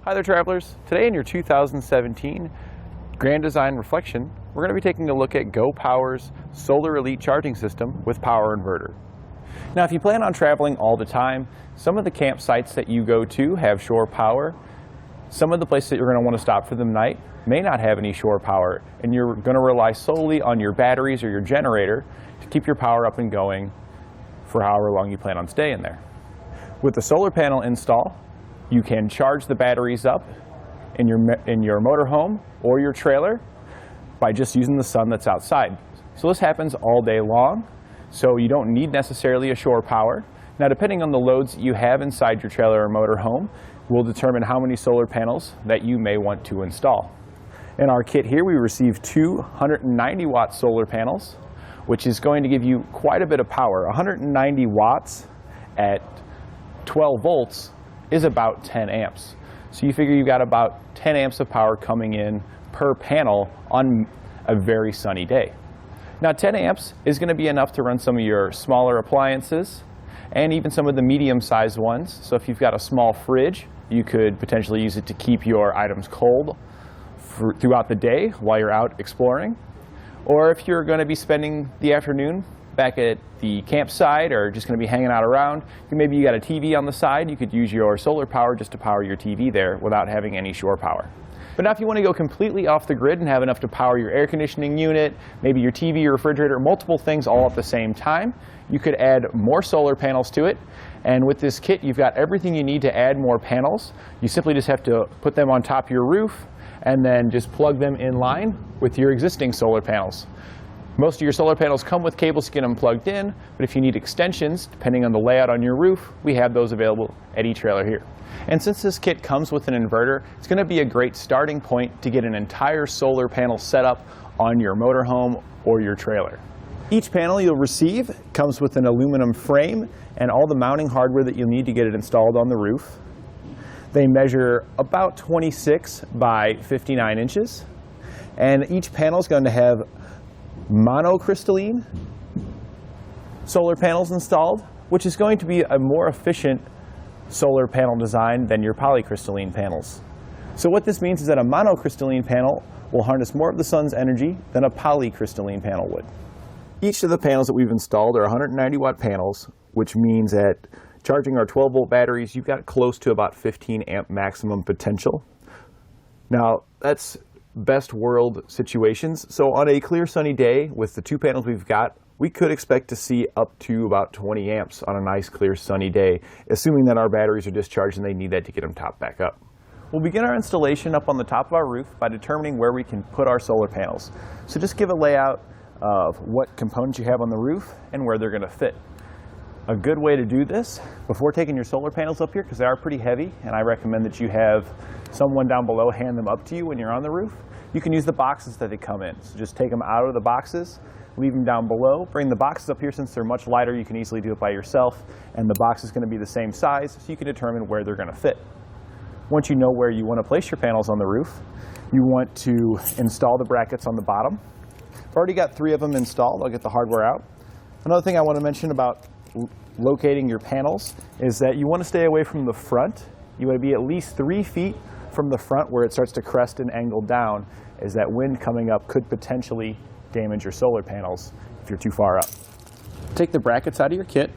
Hi there, travelers. Today in your 2017 Grand Design Reflection, we're going to be taking a look at Go Power's Solar Elite charging system with power inverter. Now, if you plan on traveling all the time, some of the campsites that you go to have shore power. Some of the places that you're going to want to stop for the night may not have any shore power, and you're going to rely solely on your batteries or your generator to keep your power up and going for however long you plan on staying there. With the solar panel install, you can charge the batteries up in your motorhome or your trailer by just using the sun that's outside. So this happens all day long, so you don't need necessarily a shore power. Now, depending on the loads that you have inside your trailer or motorhome, will determine how many solar panels that you may want to install. In our kit here, we received two 190-watt solar panels, which is going to give you quite a bit of power. 190 watts at 12 volts is about 10 amps. So you figure you've got about 10 amps of power coming in per panel on a very sunny day. Now, 10 amps is going to be enough to run some of your smaller appliances and even some of the medium-sized ones. So if you've got a small fridge, you could potentially use it to keep your items cold throughout the day while you're out exploring. Or if you're going to be spending the afternoon back at the campsite or just going to be hanging out around, maybe you got a TV on the side, you could use your solar power just to power your TV there without having any shore power. But now if you want to go completely off the grid and have enough to power your air conditioning unit, maybe your TV, your refrigerator, multiple things all at the same time, you could add more solar panels to it. And with this kit, you've got everything you need to add more panels. You simply just have to put them on top of your roof and then just plug them in line with your existing solar panels. Most of your solar panels come with cables to get them plugged in, but if you need extensions, depending on the layout on your roof, we have those available at etrailer here. And since this kit comes with an inverter, it's going to be a great starting point to get an entire solar panel set up on your motorhome or your trailer. Each panel you'll receive comes with an aluminum frame and all the mounting hardware that you'll need to get it installed on the roof. They measure about 26 by 59 inches, and each panel is going to have monocrystalline solar panels installed, which is going to be a more efficient solar panel design than your polycrystalline panels. So what this means is that a monocrystalline panel will harness more of the sun's energy than a polycrystalline panel would. Each of the panels that we've installed are 190 watt panels, which means that charging our 12 volt batteries, you've got close to about 15 amp maximum potential. Now, that's best world situations. So on a clear sunny day with the two panels we've got, we could expect to see up to about 20 amps on a nice clear sunny day, assuming that our batteries are discharged and they need that to get them topped back up. We'll begin our installation up on the top of our roof by determining where we can put our solar panels. So just give a layout of what components you have on the roof and where they're going to fit. A good way to do this before taking your solar panels up here, because they are pretty heavy, and I recommend that you have someone down below hand them up to you when you're on the roof. You can use the boxes that they come in. So just take them out of the boxes, leave them down below, bring the boxes up here. Since they're much lighter, you can easily do it by yourself, and the box is going to be the same size, so you can determine where they're going to fit. Once you know where you want to place your panels on the roof, you want to install the brackets on the bottom. I've already got 3 of them installed. I'll get the hardware out. Another thing I want to mention about locating your panels is that you want to stay away from the front. You want to be at least 3 feet from the front where it starts to crest and angle down, as that wind coming up could potentially damage your solar panels if you're too far up. Take the brackets out of your kit.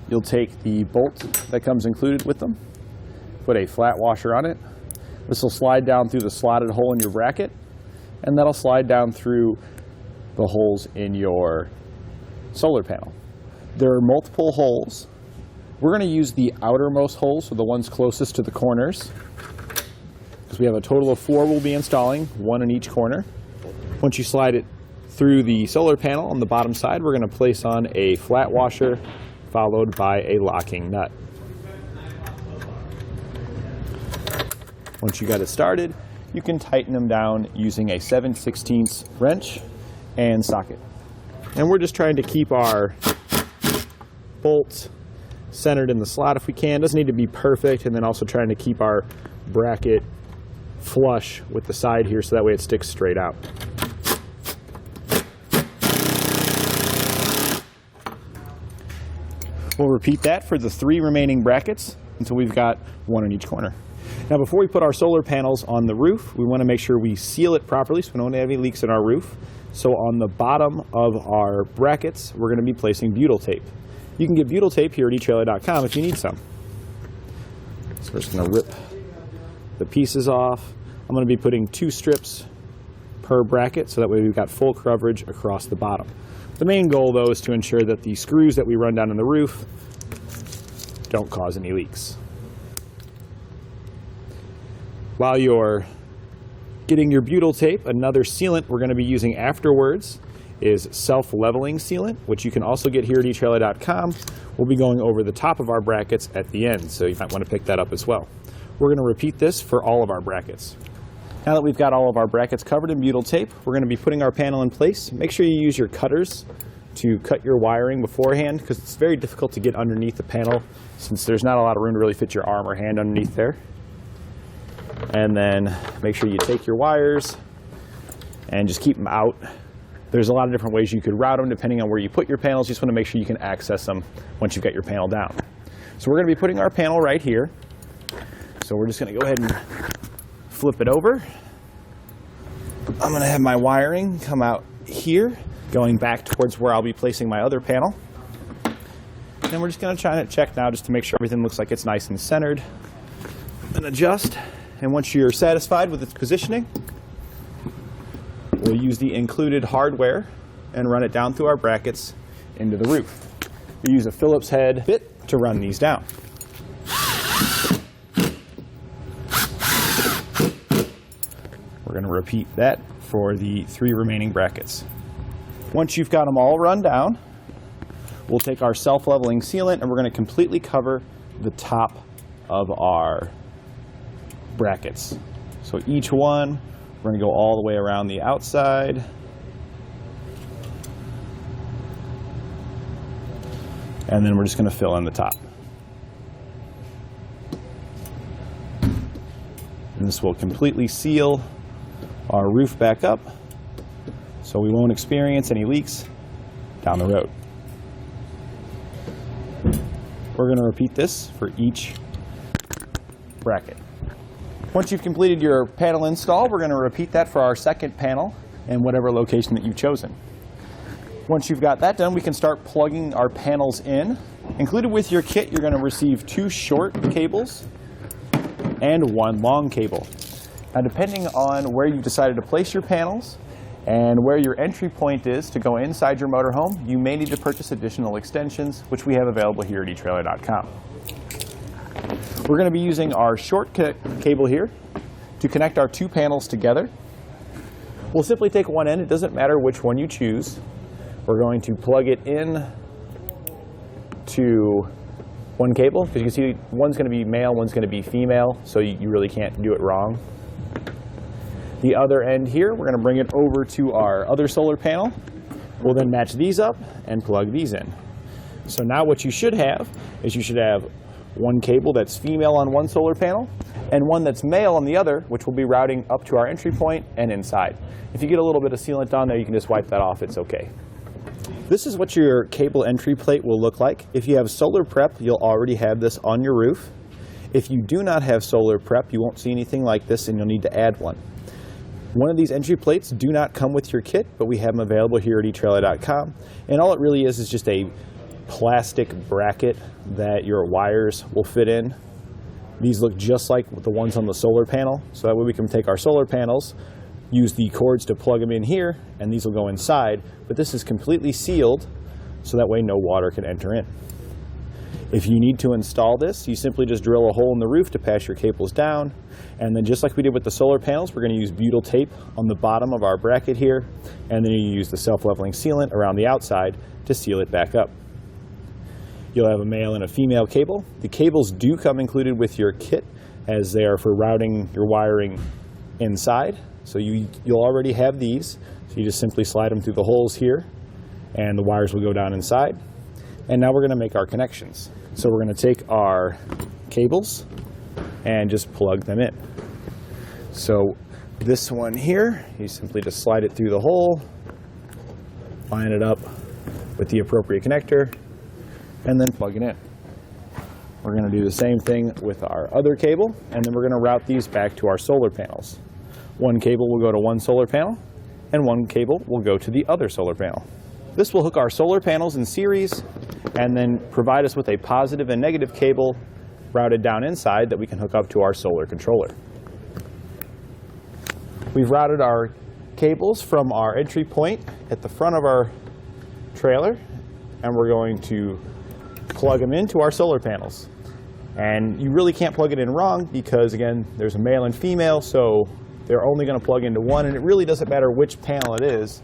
You'll take the bolt that comes included with them, put a flat washer on it. This will slide down through the slotted hole in your bracket, and that'll slide down through the holes in your solar panel. There are multiple holes. We're going to use the outermost holes, so the ones closest to the corners, because we have a total of 4 we'll be installing, 1 in each corner. Once you slide it through the solar panel on the bottom side, we're going to place on a flat washer followed by a locking nut. Once you got it started, you can tighten them down using a 7/16 wrench and socket. And we're just trying to keep our bolts centered in the slot if we can. Doesn't need to be perfect, and then also trying to keep our bracket flush with the side here so that way it sticks straight out. We'll repeat that for the 3 remaining brackets until we've got 1 in each corner. Now before we put our solar panels on the roof, we want to make sure we seal it properly so we don't have any leaks in our roof. So on the bottom of our brackets, we're going to be placing butyl tape. You can get butyl tape here at etrailer.com if you need some. So we're just going to rip the pieces off. I'm going to be putting 2 strips per bracket so that way we've got full coverage across the bottom. The main goal though is to ensure that the screws that we run down in the roof don't cause any leaks. While you're getting your butyl tape, another sealant we're going to be using afterwards is self-leveling sealant, which you can also get here at etrailer.com. We'll be going over the top of our brackets at the end, so you might want to pick that up as well. We're going to repeat this for all of our brackets. Now that we've got all of our brackets covered in butyl tape, we're going to be putting our panel in place. Make sure you use your cutters to cut your wiring beforehand, because it's very difficult to get underneath the panel since there's not a lot of room to really fit your arm or hand underneath there. And then make sure you take your wires and just keep them out. There's a lot of different ways you could route them depending on where you put your panels. You just want to make sure you can access them once you've got your panel down. So we're going to be putting our panel right here. So we're just going to go ahead and flip it over. I'm going to have my wiring come out here, going back towards where I'll be placing my other panel. And we're just going to try and check now just to make sure everything looks like it's nice and centered. And adjust. And once you're satisfied with its positioning, we'll use the included hardware and run it down through our brackets into the roof. We use a Phillips head bit to run these down. We're going to repeat that for the 3 remaining brackets. Once you've got them all run down, we'll take our self-leveling sealant and we're going to completely cover the top of our brackets. So each one, we're going to go all the way around the outside. And then we're just going to fill in the top. And this will completely seal our roof back up so we won't experience any leaks down the road. We're going to repeat this for each bracket. Once you've completed your panel install, we're going to repeat that for our second panel in whatever location that you've chosen. Once you've got that done, we can start plugging our panels in. Included with your kit, you're going to receive 2 short cables and 1 long cable. Now, depending on where you decided to place your panels and where your entry point is to go inside your motorhome, you may need to purchase additional extensions, which we have available here at etrailer.com. We're going to be using our short cable here to connect our 2 panels together. We'll simply take one end. It doesn't matter which one you choose. We're going to plug it in to one cable, because you can see one's going to be male, one's going to be female, so you really can't do it wrong. The other end here, we're going to bring it over to our other solar panel. We'll then match these up and plug these in. So now what you should have is you should have one cable that's female on one solar panel and one that's male on the other, which will be routing up to our entry point and inside. If you get a little bit of sealant on there, you can just wipe that off. It's okay. This is what your cable entry plate will look like. If you have solar prep, you'll already have this on your roof. If you do not have solar prep, you won't see anything like this and you'll need to add one. One of these entry plates do not come with your kit, but we have them available here at etrailer.com. And all it really is just a plastic bracket that your wires will fit in. These look just like the ones on the solar panel, so that way we can take our solar panels, use the cords to plug them in here, and these will go inside. But this is completely sealed, so that way no water can enter in. If you need to install this, you simply just drill a hole in the roof to pass your cables down, and then just like we did with the solar panels, we're going to use butyl tape on the bottom of our bracket here, and then you use the self-leveling sealant around the outside to seal it back up. You'll have a male and a female cable. The cables do come included with your kit, as they are for routing your wiring inside. So you'll already have these. So you just simply slide them through the holes here, and the wires will go down inside. And now we're going to make our connections. So we're going to take our cables and just plug them in. So this one here, you simply just slide it through the hole, line it up with the appropriate connector, and then plug it in. We're going to do the same thing with our other cable, and then we're going to route these back to our solar panels. One cable will go to one solar panel, and one cable will go to the other solar panel. This will hook our solar panels in series and then provide us with a positive and negative cable routed down inside that we can hook up to our solar controller. We've routed our cables from our entry point at the front of our trailer, and we're going to plug them into our solar panels. And you really can't plug it in wrong because, again, there's a male and female, so they're only going to plug into one, and it really doesn't matter which panel it is,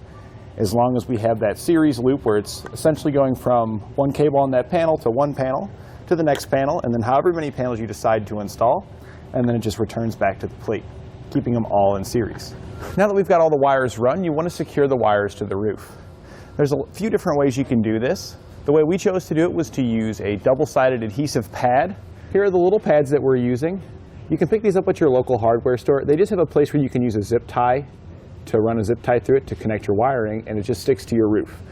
as long as we have that series loop where it's essentially going from one cable on that panel to one panel to the next panel, and then however many panels you decide to install, and then it just returns back to the plate, keeping them all in series. Now that we've got all the wires run, you want to secure the wires to the roof. There's a few different ways you can do this. The way we chose to do it was to use a double-sided adhesive pad. Here are the little pads that we're using. You can pick these up at your local hardware store. They just have a place where you can use a zip tie to run a zip tie through it to connect your wiring, and it just sticks to your roof.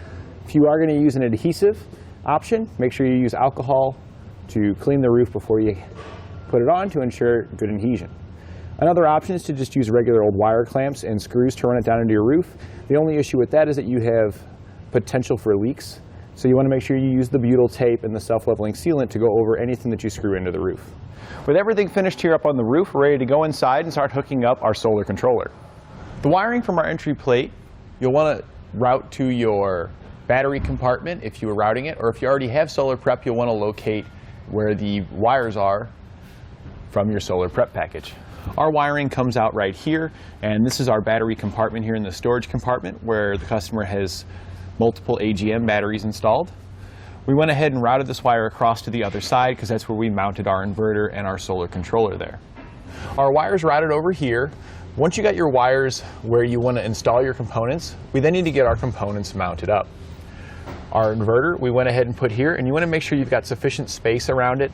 If you are going to use an adhesive option, make sure you use alcohol to clean the roof before you put it on to ensure good adhesion. Another option is to just use regular old wire clamps and screws to run it down into your roof. The only issue with that is that you have potential for leaks, so you want to make sure you use the butyl tape and the self-leveling sealant to go over anything that you screw into the roof. With everything finished here up on the roof, we're ready to go inside and start hooking up our solar controller. The wiring from our entry plate, you'll want to route to your battery compartment if you were routing it, or if you already have solar prep, you'll want to locate where the wires are from your solar prep package. Our wiring comes out right here, and this is our battery compartment here in the storage compartment where the customer has multiple AGM batteries installed. We went ahead and routed this wire across to the other side because that's where we mounted our inverter and our solar controller there. Our wires routed over here. Once you got your wires where you want to install your components, we then need to get our components mounted up. Our inverter, we went ahead and put here, and you want to make sure you've got sufficient space around it.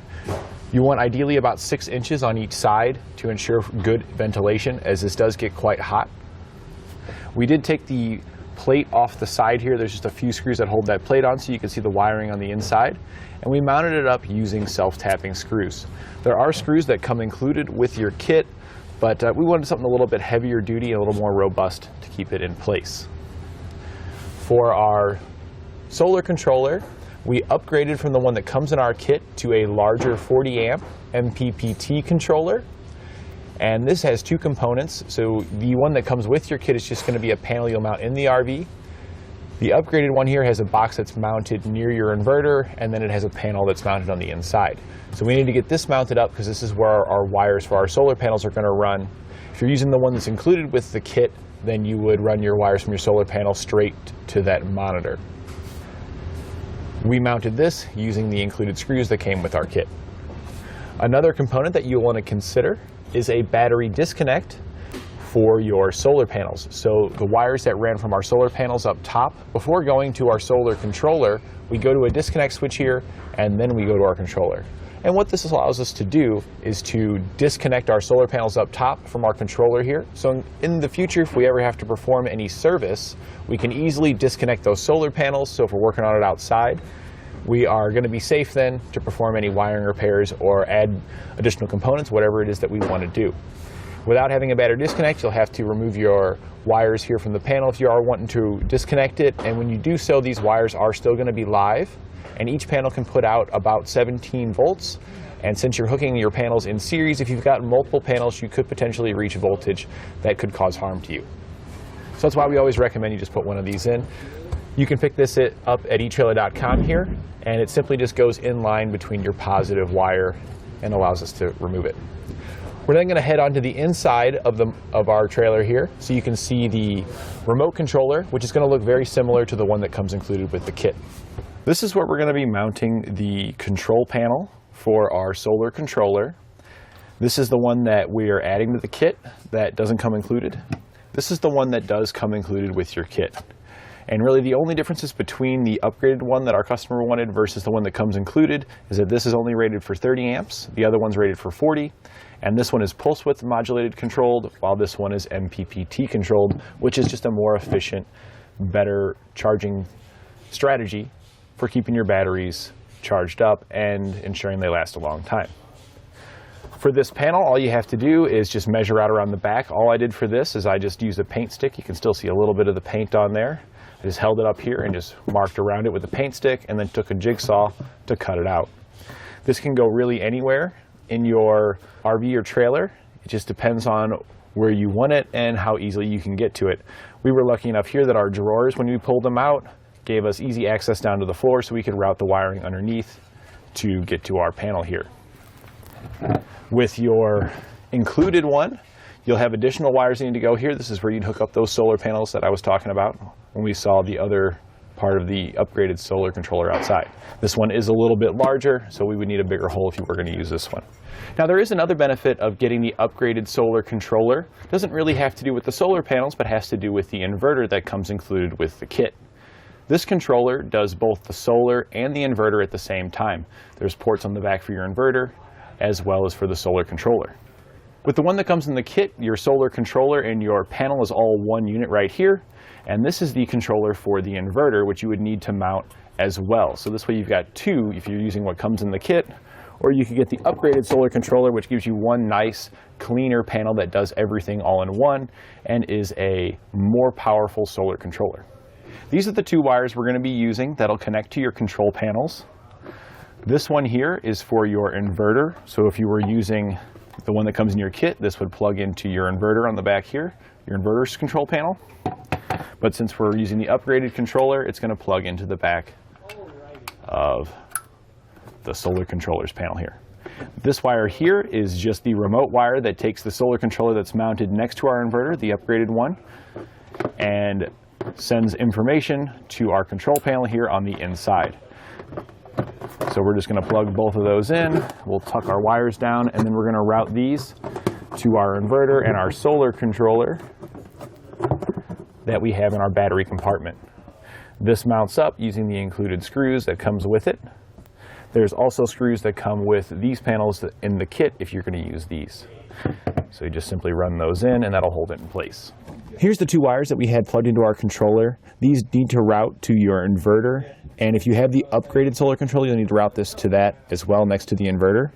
You want ideally about 6 inches on each side to ensure good ventilation, as this does get quite hot. We did take the plate off the side here. There's just a few screws that hold that plate on so you can see the wiring on the inside. And we mounted it up using self-tapping screws. There are screws that come included with your kit, but we wanted something a little bit heavier duty and a little more robust to keep it in place. For our solar controller, we upgraded from the one that comes in our kit to a larger 40 amp MPPT controller. And this has 2 components. So the one that comes with your kit is just going to be a panel you'll mount in the RV. The upgraded one here has a box that's mounted near your inverter, and then it has a panel that's mounted on the inside. So we need to get this mounted up because this is where our wires for our solar panels are going to run. If you're using the one that's included with the kit, then you would run your wires from your solar panel straight to that monitor. We mounted this using the included screws that came with our kit. Another component that you'll want to consider is a battery disconnect for your solar panels. So the wires that ran from our solar panels up top, before going to our solar controller, we go to a disconnect switch here, and then we go to our controller. And what this allows us to do is to disconnect our solar panels up top from our controller here. So in the future, if we ever have to perform any service, we can easily disconnect those solar panels. So if we're working on it outside, we are going to be safe then to perform any wiring repairs or add additional components, whatever it is that we want to do. Without having a battery disconnect, you'll have to remove your wires here from the panel if you are wanting to disconnect it. And when you do so, these wires are still going to be live, and each panel can put out about 17 volts. And since you're hooking your panels in series, if you've got multiple panels, you could potentially reach voltage that could cause harm to you. So that's why we always recommend you just put one of these in. You can pick this up at etrailer.com here, and it simply just goes in line between your positive wire and allows us to remove it. We're then going to head onto the inside of our trailer here, so you can see the remote controller, which is going to look very similar to the one that comes included with the kit. This is where we're going to be mounting the control panel for our solar controller. This is the one that we are adding to the kit that doesn't come included. This is the one that does come included with your kit. And really the only differences between the upgraded one that our customer wanted versus the one that comes included is that this is only rated for 30 amps, the other one's rated for 40, and this one is pulse width modulated controlled, while this one is MPPT controlled, which is just a more efficient, better charging strategy for keeping your batteries charged up and ensuring they last a long time. For this panel, all you have to do is just measure out around the back. All I did for this is I just used a paint stick. You can still see a little bit of the paint on there. I just held it up here and just marked around it with a paint stick and then took a jigsaw to cut it out. This can go really anywhere in your RV or trailer. It just depends on where you want it and how easily you can get to it. We were lucky enough here that our drawers, when we pulled them out, gave us easy access down to the floor so we could route the wiring underneath to get to our panel here. With your included one, you'll have additional wires that need to go here. This is where you'd hook up those solar panels that I was talking about when we saw the other part of the upgraded solar controller outside. This one is a little bit larger, so we would need a bigger hole if you were going to use this one. Now there is another benefit of getting the upgraded solar controller. It doesn't really have to do with the solar panels, but has to do with the inverter that comes included with the kit. This controller does both the solar and the inverter at the same time. There's ports on the back for your inverter, as well as for the solar controller. With the one that comes in the kit, your solar controller and your panel is all one unit right here, and this is the controller for the inverter, which you would need to mount as well. So this way you've got two if you're using what comes in the kit, or you could get the upgraded solar controller, which gives you one nice, cleaner panel that does everything all in one and is a more powerful solar controller. These are the two wires we're going to be using that'll connect to your control panels. This one here is for your inverter, so if you were using the one that comes in your kit, this would plug into your inverter on the back here, your inverter's control panel. But since we're using the upgraded controller, it's going to plug into the back of the solar controller's panel here. This wire here is just the remote wire that takes the solar controller that's mounted next to our inverter, the upgraded one, and sends information to our control panel here on the inside. So we're just going to plug both of those in, we'll tuck our wires down, and then we're going to route these to our inverter and our solar controller that we have in our battery compartment. This mounts up using the included screws that comes with it. There's also screws that come with these panels in the kit if you're going to use these. So you just simply run those in and that'll hold it in place. Here's the two wires that we had plugged into our controller. These need to route to your inverter, and if you have the upgraded solar controller, you'll need to route this to that as well next to the inverter.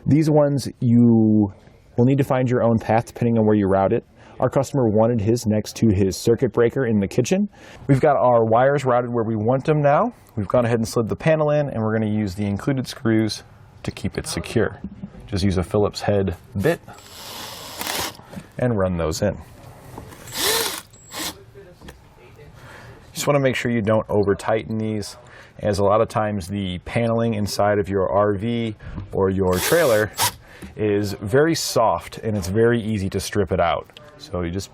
These ones, you will need to find your own path depending on where you route it. Our customer wanted his next to his circuit breaker in the kitchen. We've got our wires routed where we want them now. We've gone ahead and slid the panel in, and we're going to use the included screws to keep it secure. Just use a Phillips head bit and run those in. Just want to make sure you don't over tighten these, as a lot of times the paneling inside of your RV or your trailer is very soft and it's very easy to strip it out. So you just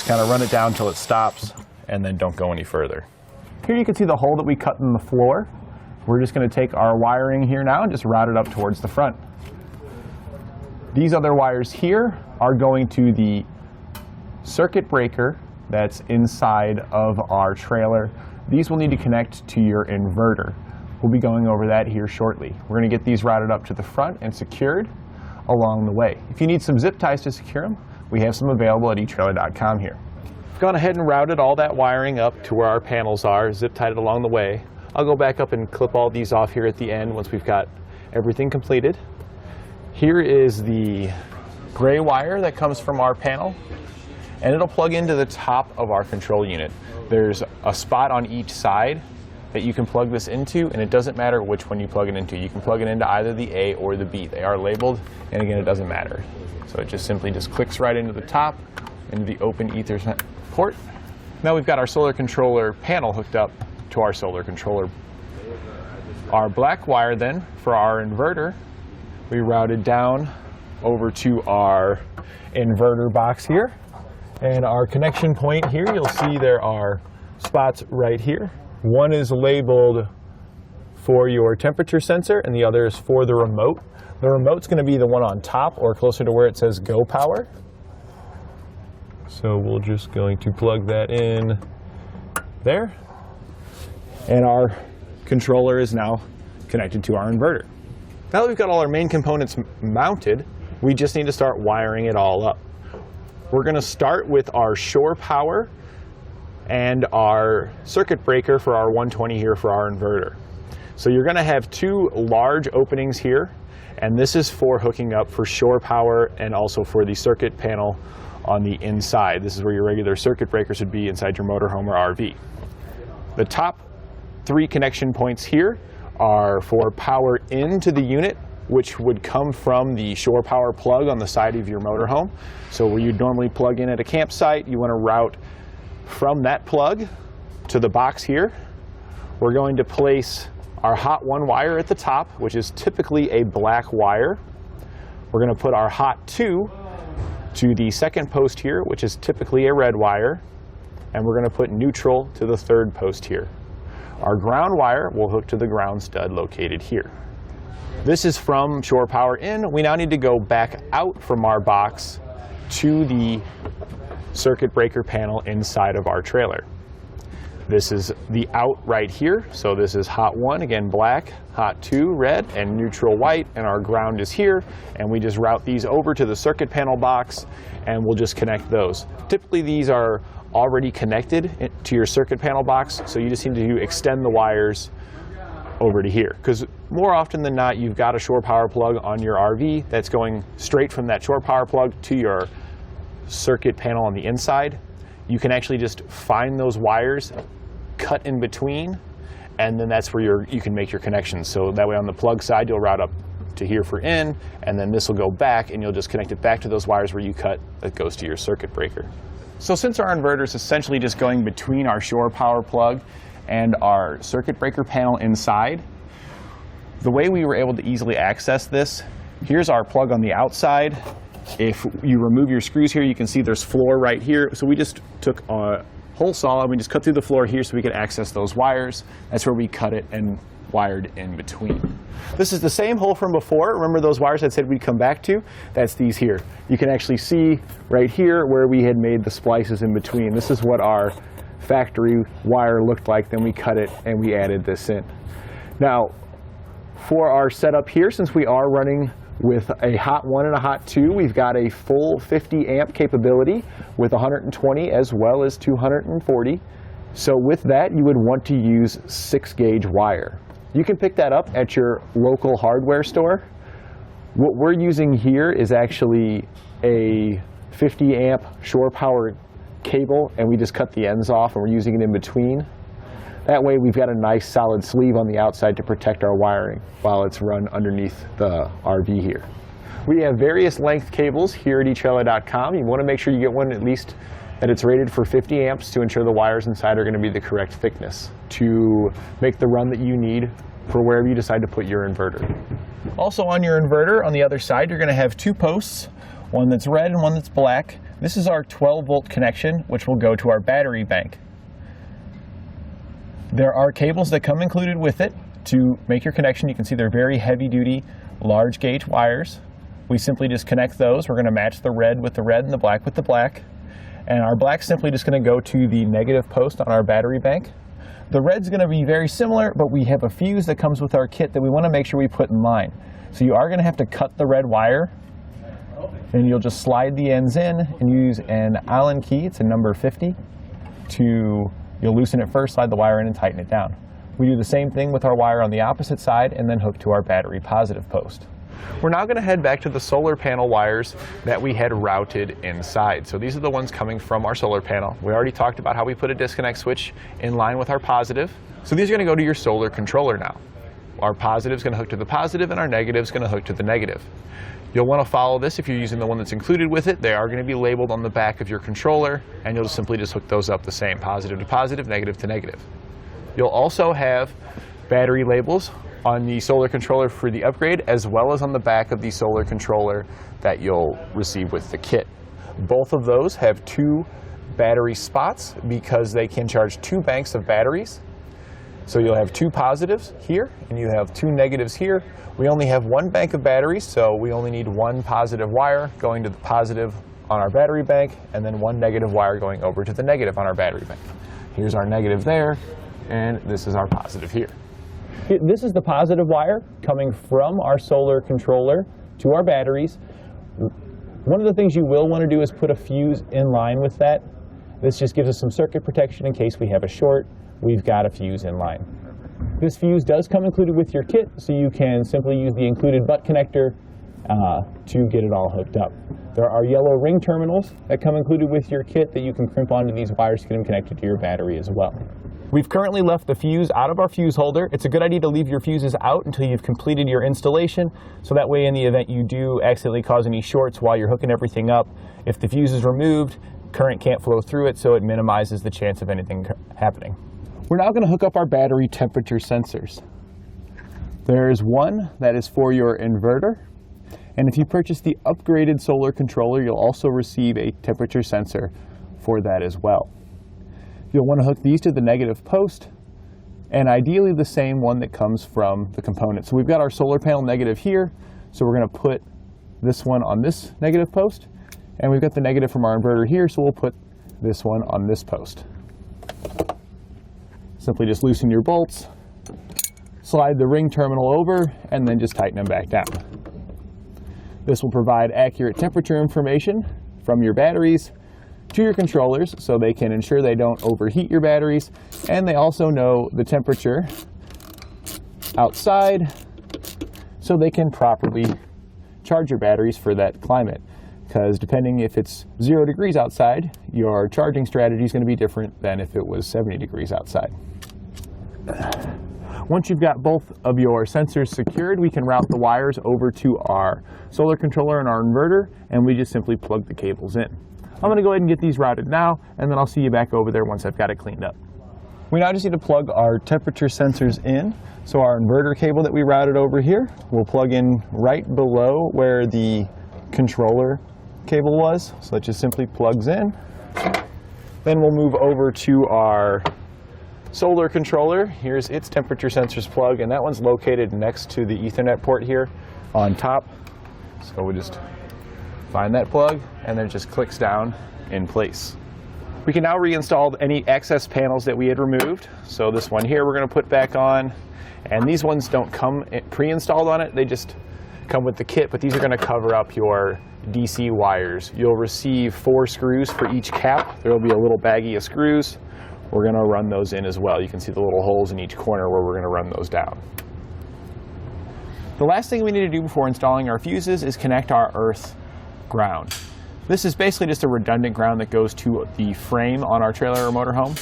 kind of run it down until it stops and then don't go any further. Here you can see the hole that we cut in the floor. We're just going to take our wiring here now and just route it up towards the front. These other wires here are going to the circuit breaker that's inside of our trailer. These will need to connect to your inverter. We'll be going over that here shortly. We're going to get these routed up to the front and secured along the way. If you need some zip ties to secure them, we have some available at etrailer.com here. I've gone ahead and routed all that wiring up to where our panels are, zip tied it along the way. I'll go back up and clip all these off here at the end once we've got everything completed. Here is the gray wire that comes from our panel, and it'll plug into the top of our control unit. There's a spot on each side that you can plug this into, and it doesn't matter which one you plug it into. You can plug it into either the A or the B. They are labeled, and again, it doesn't matter. So it just simply clicks right into the top, into the open Ethernet port. Now we've got our solar controller panel hooked up to our solar controller. Our black wire then for our inverter, we routed down over to our inverter box here. And our connection point here, you'll see there are spots right here. One is labeled for your temperature sensor and the other is for the remote. The remote's going to be the one on top or closer to where it says Go Power. So we're just going to plug that in there. And our controller is now connected to our inverter. Now that we've got all our main components mounted, we just need to start wiring it all up. We're going to start with our shore power and our circuit breaker for our 120 here for our inverter. So you're going to have two large openings here, and this is for hooking up for shore power and also for the circuit panel on the inside. This is where your regular circuit breakers would be inside your motorhome or RV. The top three connection points here are for power into the unit, which would come from the shore power plug on the side of your motorhome. So where you'd normally plug in at a campsite, you want to route from that plug to the box here. We're going to place our hot 1 wire at the top, which is typically a black wire. We're going to put our hot 2 to the second post here, which is typically a red wire. And we're going to put neutral to the third post here. Our ground wire will hook to the ground stud located here. This is from shore power in. We now need to go back out from our box to the circuit breaker panel inside of our trailer. This is the out right here. So this is hot 1, again black, hot 2 red, and neutral white, and our ground is here. And we just route these over to the circuit panel box, and we'll just connect those. Typically these are already connected to your circuit panel box, so you just need to extend the wires over to here, because more often than not you've got a shore power plug on your RV that's going straight from that shore power plug to your circuit panel on the inside. You can actually just find those wires, cut in between, and then that's where you can make your connections. So that way on the plug side you'll route up to here for in, and then this will go back and you'll just connect it back to those wires where you cut that goes to your circuit breaker. So since our inverter is essentially just going between our shore power plug and our circuit breaker panel inside, the way we were able to easily access this, here's our plug on the outside. If you remove your screws here, you can see there's floor right here. So we just took a hole saw and we just cut through the floor here so we could access those wires. That's where we cut it and wired in between. This is the same hole from before. Remember those wires I said we'd come back to? That's these here. You can actually see right here where we had made the splices in between. This is what our factory wire looked like. Then we cut it and we added this in. Now for our setup here, since we are running with a hot 1 and a hot 2, we've got a full 50 amp capability with 120 as well as 240. So with that, you would want to use 6-gauge wire. You can pick that up at your local hardware store. What we're using here is actually a 50 amp shore power cable, and we just cut the ends off and we're using it in between. That way we've got a nice solid sleeve on the outside to protect our wiring while it's run underneath the RV here. We have various length cables here at etrailer.com. You want to make sure you get one at least that it's rated for 50 amps to ensure the wires inside are going to be the correct thickness to make the run that you need for wherever you decide to put your inverter. Also on your inverter, on the other side, you're going to have two posts, one that's red and one that's black. This is our 12-volt connection, which will go to our battery bank. There are cables that come included with it to make your connection. You can see they're very heavy-duty, large-gauge wires. We simply just connect those. We're going to match the red with the red and the black with the black. And our black's simply just going to go to the negative post on our battery bank. The red's going to be very similar, but we have a fuse that comes with our kit that we want to make sure we put in line. So you are going to have to cut the red wire, and you'll just slide the ends in and use an Allen key. It's a number 50 you'll loosen it first, slide the wire in and tighten it down. We do the same thing with our wire on the opposite side and then hook to our battery positive post. We're now going to head back to the solar panel wires that we had routed inside. So these are the ones coming from our solar panel. We already talked about how we put a disconnect switch in line with our positive. So these are going to go to your solar controller now. Our positive is going to hook to the positive and our negative is going to hook to the negative. You'll want to follow this if you're using the one that's included with it. They are going to be labeled on the back of your controller, and you'll simply just hook those up the same, positive to positive, negative to negative. You'll also have battery labels on the solar controller for the upgrade, as well as on the back of the solar controller that you'll receive with the kit. Both of those have 2 battery spots because they can charge 2 banks of batteries. So you'll have 2 positives here and you have 2 negatives here. We only have 1 bank of batteries, so we only need 1 positive wire going to the positive on our battery bank and then 1 negative wire going over to the negative on our battery bank. Here's our negative there, and this is our positive here. This is the positive wire coming from our solar controller to our batteries. One of the things you will want to do is put a fuse in line with that. This just gives us some circuit protection in case we have a short. We've got a fuse in line. This fuse does come included with your kit, so you can simply use the included butt connector to get it all hooked up. There are yellow ring terminals that come included with your kit that you can crimp onto these wires to get them connected to your battery as well. We've currently left the fuse out of our fuse holder. It's a good idea to leave your fuses out until you've completed your installation, so that way in the event you do accidentally cause any shorts while you're hooking everything up, if the fuse is removed, current can't flow through it, so it minimizes the chance of anything happening. We're now going to hook up our battery temperature sensors. There's one that is for your inverter, and if you purchase the upgraded solar controller, you'll also receive a temperature sensor for that as well. You'll want to hook these to the negative post, and ideally the same one that comes from the component. So we've got our solar panel negative here, so we're going to put this one on this negative post, and we've got the negative from our inverter here, so we'll put this one on this post. Simply just loosen your bolts, slide the ring terminal over, and then just tighten them back down. This will provide accurate temperature information from your batteries to your controllers, so they can ensure they don't overheat your batteries, and they also know the temperature outside so they can properly charge your batteries for that climate. Because depending if it's 0 degrees outside, your charging strategy is going to be different than if it was 70 degrees outside. Once you've got both of your sensors secured, we can route the wires over to our solar controller and our inverter, and we just simply plug the cables in. I'm going to go ahead and get these routed now, and then I'll see you back over there once I've got it cleaned up. We now just need to plug our temperature sensors in. So our inverter cable that we routed over here will plug in right below where the controller cable was. So that just simply plugs in. Then we'll move over to our solar controller. Here's its temperature sensors plug, and that one's located next to the Ethernet port here on top. So we'll just find that plug, and then it just clicks down in place. We can now reinstall any access panels that we had removed. So this one here we're going to put back on, and these ones don't come pre-installed on it, they just come with the kit, but these are going to cover up your DC wires. You'll receive 4 screws for each cap. There will be a little baggie of screws. We're going to run those in as well. You can see the little holes in each corner where we're going to run those down. The last thing we need to do before installing our fuses is connect our earth ground. This is basically just a redundant ground that goes to the frame on our trailer or motorhome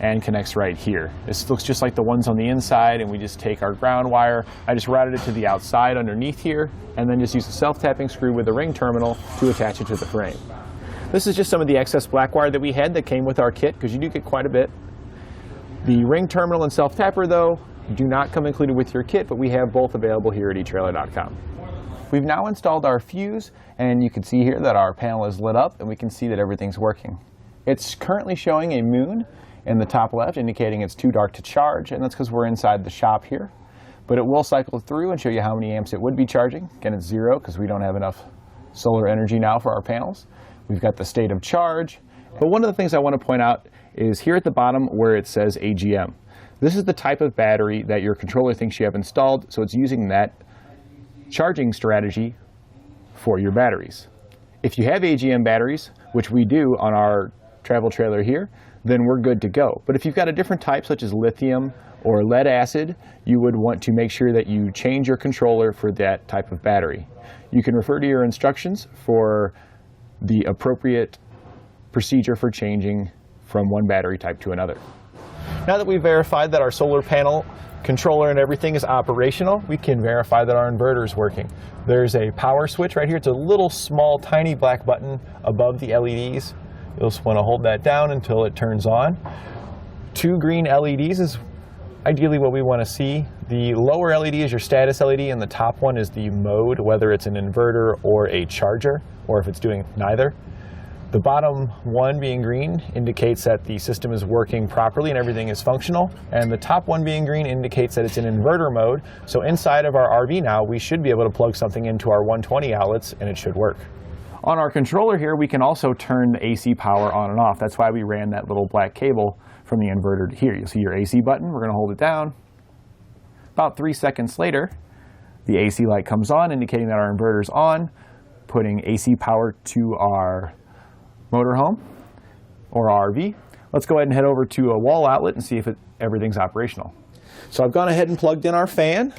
and connects right here. This looks just like the ones on the inside, and we just take our ground wire. I just routed it to the outside underneath here, and then just use a self-tapping screw with a ring terminal to attach it to the frame. This is just some of the excess black wire that we had that came with our kit, because you do get quite a bit. The ring terminal and self-tapper, though, do not come included with your kit, but we have both available here at etrailer.com. We've now installed our fuse, and you can see here that our panel is lit up, and we can see that everything's working. It's currently showing a moon in the top left, indicating it's too dark to charge, and that's because we're inside the shop here. But it will cycle through and show you how many amps it would be charging. Again, it's 0 because we don't have enough solar energy now for our panels. We've got the state of charge. But one of the things I want to point out is here at the bottom where it says AGM. This is the type of battery that your controller thinks you have installed, so it's using that charging strategy for your batteries. If you have AGM batteries, which we do on our travel trailer here, then we're good to go. But if you've got a different type, such as lithium or lead acid, you would want to make sure that you change your controller for that type of battery. You can refer to your instructions for the appropriate procedure for changing from one battery type to another. Now that we've verified that our solar panel, controller, and everything is operational, we can verify that our inverter is working. There's a power switch right here. It's a little small, tiny black button above the LEDs. You'll just want to hold that down until it turns on. 2 green LEDs is ideally what we want to see. The lower LED is your status LED, and the top one is the mode, whether it's an inverter or a charger, or if it's doing neither. The bottom one being green indicates that the system is working properly and everything is functional, and the top one being green indicates that it's in inverter mode. So inside of our RV now, we should be able to plug something into our 120 outlets and it should work. On our controller here, we can also turn the AC power on and off. That's why we ran that little black cable from the inverter to here. You'll see your AC button. We're going to hold it down. About 3 seconds later, the AC light comes on, indicating that our inverter is on, putting AC power to our motorhome or RV. Let's go ahead and head over to a wall outlet and see if everything's operational. So I've gone ahead and plugged in our fan,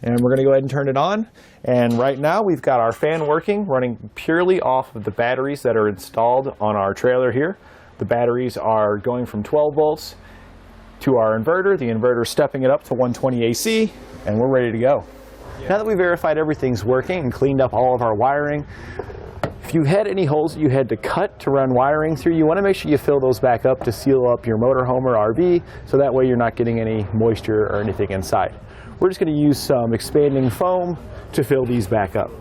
and we're going to go ahead and turn it on. And right now we've got our fan working, running purely off of the batteries that are installed on our trailer here. The batteries are going from 12 volts to our inverter. The inverter is stepping it up to 120 AC, and we're ready to go. Now that we verified everything's working and cleaned up all of our wiring, if you had any holes that you had to cut to run wiring through, you want to make sure you fill those back up to seal up your motorhome or RV, so that way you're not getting any moisture or anything inside. We're just going to use some expanding foam to fill these back up.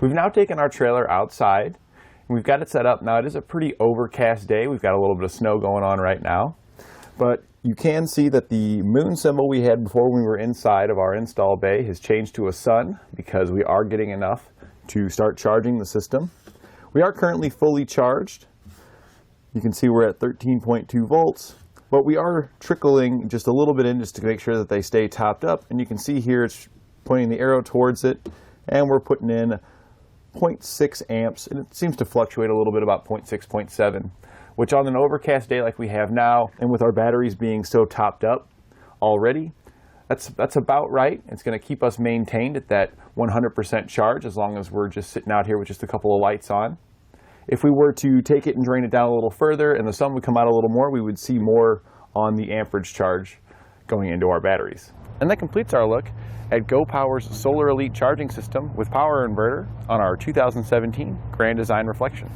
We've now taken our trailer outside. We've got it set up. Now it is a pretty overcast day. We've got a little bit of snow going on right now. But you can see that the moon symbol we had before we were inside of our install bay has changed to a sun, because we are getting enough to start charging the system. We are currently fully charged. You can see we're at 13.2 volts, but we are trickling just a little bit in just to make sure that they stay topped up. And you can see here it's pointing the arrow towards it, and we're putting in 0.6 amps, and it seems to fluctuate a little bit, about 0.6, 0.7. Which on an overcast day like we have now, and with our batteries being so topped up already, that's about right. It's going to keep us maintained at that 100% charge as long as we're just sitting out here with just a couple of lights on. If we were to take it and drain it down a little further and the sun would come out a little more, we would see more on the amperage charge going into our batteries. And that completes our look at GoPower's Solar Elite charging system with power inverter on our 2017 Grand Design Reflection.